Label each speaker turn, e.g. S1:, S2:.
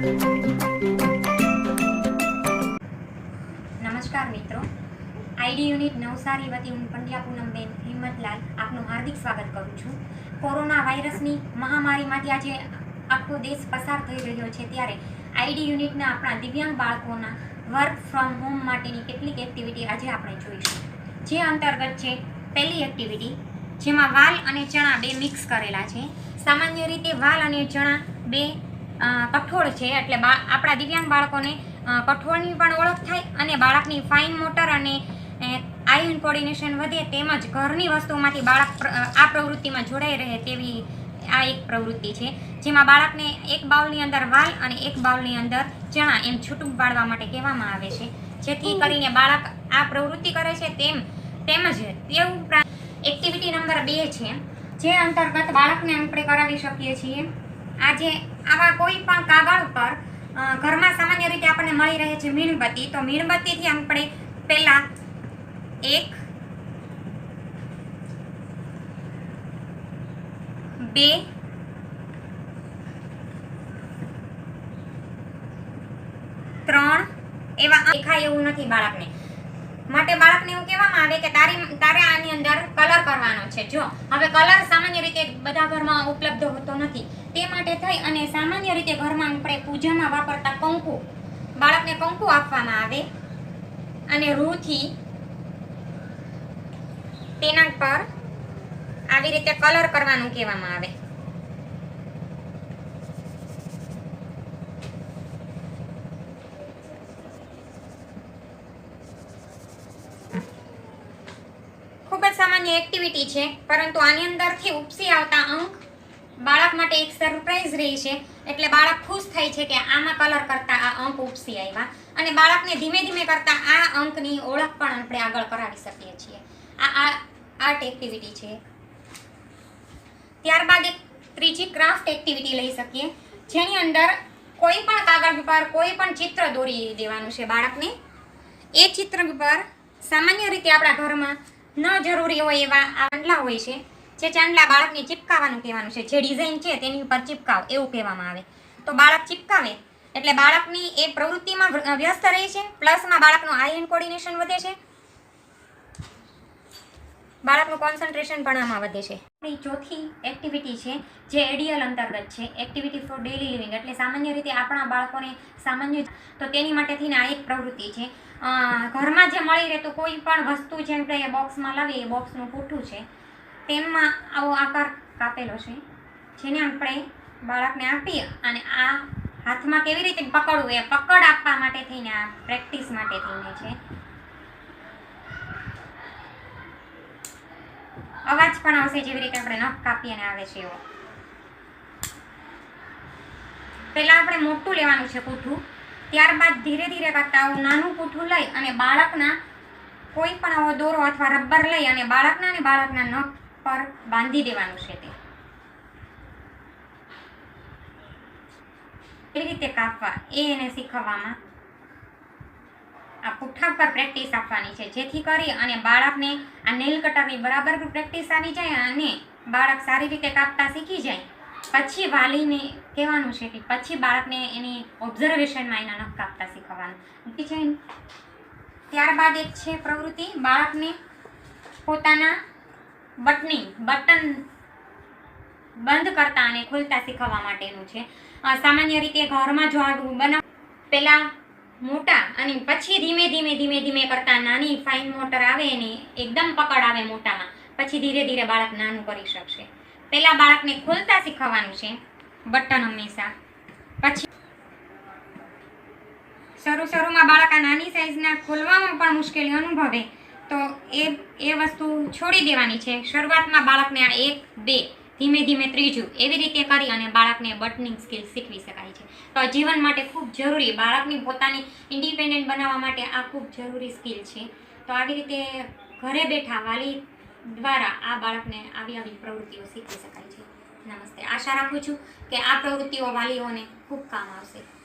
S1: નમસ્કાર મિત્રો, ID unit Navsari વતી હું પંડ્યા પૂનમબેન હિંમતલાલ આપનું હાર્દિક સ્વાગત કરું છું. કોરોના વાયરસની મહામારીમાંથી આજે આખો દેશ પસાર થઈ રહ્યો છે, ત્યારે આઈડી યુનિટના આપણા દિવ્યાંગ બાળકોના વર્ક ફ્રોમ હોમ માટેની કેટલીક એક્ટિવિટી આજે આપણે જોઈશું. જે અંતર્ગત છે પહેલી એક્ટિવિટી, જેમાં વાલ અને ચણા બે મિક્સ કરેલા છે. સામાન્ય રીતે વાલ અને ચણા બે કઠોળ છે, એટલે આપણા દિવ્યાંગ બાળકોને કઠોળની પણ ઓળખ થાય અને બાળકની ફાઇન મોટર અને આઈ કોર્ડિનેશન વધે, તેમજ ઘરની વસ્તુઓમાંથી બાળક આ પ્રવૃત્તિમાં જોડાઈ રહે તેવી આ એક પ્રવૃત્તિ છે, જેમાં બાળકને એક બાઉલની અંદર વાલ અને એક બાઉલની અંદર ચણા એમ છૂટું પાડવા માટે કહેવામાં આવે છે, જેથી કરીને બાળક આ પ્રવૃત્તિ કરે છે. તેમજ તે ઉપરાંત એક્ટિવિટી નંબર 2 છે, જે અંતર્ગત બાળકને આપણે કરાવી શકીએ છીએ. આજે આવા કોઈ પણ કાગળ પર ઘરમાં સામાન્ય રીતે આપણને મળી રહે છે મીણબત્તી, તો મીણબત્તીથી આપણે પહેલા 1 2 3 એવા દેખાય એવું નથી બાળકને માટે. બાળકને એવું કહેવામાં આવે કે તારે આની અંદર કલર કરવાનો છે. જો હવે કલર સામાન્ય રીતે બધા ઘરમાં ઉપલબ્ધ હોતો નથી, તે માટે થઈ અને સામાન્ય રીતે ઘરમાં આપણે પૂજામાં વાપરતા કંકુ, બાળકને કંકુ આપવામાં આવે અને રૂથી તેના પર આવી રીતે કલર કરવાનું કહેવામાં આવે. ખૂબ જ સામાન્ય એક્ટિવિટી છે, પરંતુ આની અંદરથી ઉપસી આવતા અંક બાળક માટે એક સરપ્રાઈઝ રહી છે. એટલે બાળક ખુશ થાય છે કે આમાં કલર કરતા આ અંક ઉપસી આવ્યા, અને બાળકને ધીમે ધીમે કરતા આ અંકની ઓળખ પણ આપણે આગળ કરાવી શકીએ છીએ. આ આર્ટ એક્ટિવિટી છે. ત્યારબાદ એક ત્રીજી ક્રાફ્ટ એક્ટિવિટી લઈ શકીએ, જેની અંદર કોઈ પણ કાગળ પર કોઈ પણ ચિત્ર દોરી દેવાનું છે બાળકને. એ ચિત્ર પર સામાન્ય રીતે આપણા ઘરમાં ન જરૂરી હોય એવા ચાંદલા હોય છે, જે ચાંદલા બાળકને ચિપકાવવાનું કહેવાનું છે. જે ડિઝાઇન છે તેની ઉપર ચિપકાવ એવું કહેવામાં આવે. તો બાળક ચિપકાવે એટલે બાળકની એ પ્રવૃત્તિમાં વ્યસ્ત રહે છે, પ્લસમાં બાળકનું આઈ કોર્ડિનેશન વધે છે, બાળકનું કોન્સન્ટ્રેશન પણ આમાં વધે છે. આપણી ચોથી એક્ટિવિટી છે, જે એડીએલ અંતર્ગત છે, એક્ટિવિટી ફોર ડેલી લિવિંગ. એટલે સામાન્ય રીતે આપણા બાળકોને સામાન્ય, તો તેની માટે થઈને આ એક પ્રવૃત્તિ છે. ઘરમાં જે મળી રહેતું કોઈ પણ વસ્તુ જેમ કે બોક્સમાં લાવીએ, એ બોક્સનું પૂઠું છે, તેમાં આવો આકાર કાપેલો છે, જેને આપણે બાળકને આપી અને આ હાથમાં કેવી રીતે પકડવું એ પકડ આપવા માટે થઈને આ પ્રેક્ટિસ માટે થઈને છે. અવાજ પણ આવશે, જેવી રીતે આપણે નખ કાપીએ અને આવે છે એવો. પહેલા આપણે મોટું લેવાનું છે પૂઠું, ત્યારબાદ ધીરે ધીરે કરતા આવું નાનું પૂઠું લઈ અને બાળકના કોઈ પણ આવો દોરો અથવા રબર લઈ અને બાળકના નખ પર બાંધી દેવાનું છે. તે કેવી રીતે કાપવા એને શીખવવામાં આ પૂઠા પર પ્રેક્ટિસ આપવાની છે, જેથી કરી અને બાળકને આ નેલ કટરની બરાબર પ્રેક્ટિસ આવી જાય અને બાળક સારી રીતે કાપતા શીખી જાય. પછી વાલીને કહેવાનું છે કે પછી બાળકને એની ઓબ્ઝર્વેશનમાં એના નખ કાપતા શીખવવાનું. ત્યારબાદ એક છે પ્રવૃત્તિ, બાળકને પોતાના બટન બંધ કરતા અને ખોલતા શીખવવા માટેનું છે. સામાન્ય રીતે ઘરમાં જો આવું બનાવ, પહેલા મોટા અને પછી ધીમે ધીમે કરતા નાની ફાઇન મોટર આવે એની એકદમ પકડ આવે મોટામાં, પછી ધીરે ધીરે બાળક નાનું કરી શકશે. પહેલા બાળકને ખોલતા શીખવવાનું છે બટન હંમેશા. પછી શરૂમાં બાળક આ નાની સાઈઝના ખોલવામાં પણ મુશ્કેલી અનુભવે તો એ વસ્તુ છોડી દેવાની છે. શરૂઆતમાં બાળકને આ 1 2 ધીમે ધીમે ત્રીજું એવી રીતે કરી અને બાળકને બટનિંગ સ્કિલ શીખવી શકાય છે. તો જીવન માટે ખૂબ જરૂરી, બાળકની પોતાની ઇન્ડિપેન્ડન્ટ બનાવવા માટે આ ખૂબ જરૂરી સ્કિલ છે. તો આવી રીતે ઘરે બેઠા વાલી દ્વારા આ બાળકને આવી પ્રવૃત્તિઓ શીખવી શકાય છે. નમસ્તે. આશા રાખું છું કે આ પ્રવૃત્તિઓ વાલીઓને ખૂબ કામ આવશે.